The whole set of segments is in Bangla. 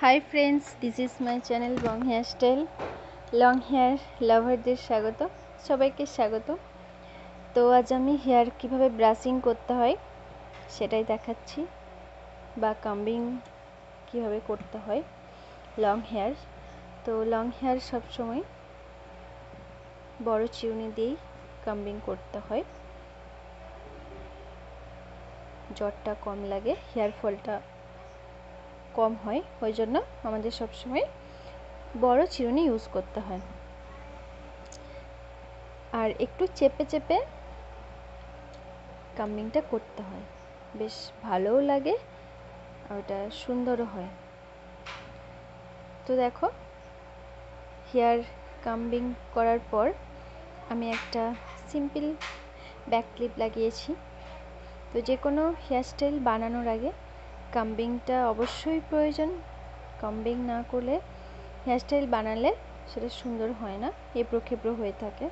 High friends, this is my channel রং হেয়ার স্টাইল। লং হেয়ার লাভারদের স্বাগত, সবাইকে স্বাগত। তো আজ আমি হেয়ার কিভাবে ব্রাশিং করতে হয় সেটাই দেখাচ্ছি, বা কাম্বিং কিভাবে করতে হয় লং হেয়ার। তো লং হেয়ার সবসময় বড় চিরুনি দিয়েই কাম্বিং করতে হয়, জটটা কম লাগে, হেয়ার ফলটা কম হয়, ওই জন্য আমাদের সবসময় বড় চিরুনি ইউজ করতে হয়। আর একটু চেপে চেপে কাম্বিংটা করতে হয়, বেশ ভালোও লাগে আর ওটা সুন্দরও হয়। তো দেখো, হেয়ার কাম্বিং করার পর আমি একটা সিম্পল ব্যাক ক্লিপ লাগিয়েছি। তো যে কোনো হেয়ার স্টাইল বানানোর আগে কাম্বিংটা অবশ্যই প্রয়োজন। কাম্বিং না করলে হেয়ার স্টাইল বানালে সেটা সুন্দর হয় না, এবড়ো খেবড়ো হয়ে থাকে।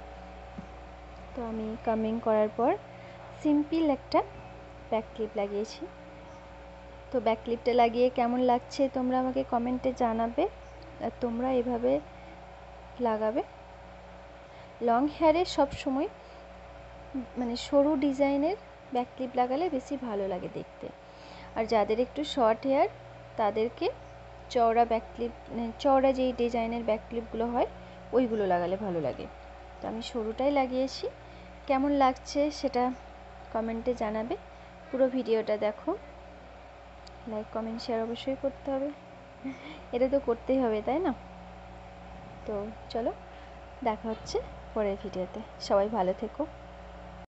তো আমি কাম্বিং করার পর সিম্পল একটা ব্যাক ক্লিপ লাগিয়েছি। তো ব্যাক ক্লিপটা লাগিয়ে কেমন লাগছে তোমরা আমাকে কমেন্টে জানাবে, আর তোমরা এভাবে লাগাবে। লং হেয়ারে সব সময় মানে সরু ডিজাইনের ব্যাক ক্লিপ লাগালে বেশি ভালো লাগে দেখতে, আর যাদের একটু শর্ট হেয়ার তাদেরকে চওড়া ব্যাক ক্লিপ, চওড়া যেই ডিজাইনের ব্যাক ক্লিপগুলো হয় ওইগুলো লাগালে ভালো লাগে। তো আমি সরুটাই লাগিয়েছি, কেমন লাগছে সেটা কমেন্টে জানাবে। পুরো ভিডিওটা দেখো, লাইক কমেন্ট শেয়ার অবশ্যই করতে হবে, এটা তো করতেই হবে, তাই না? তো চলো, দেখা হচ্ছে পরের ভিডিওতে। সবাই ভালো থেকো।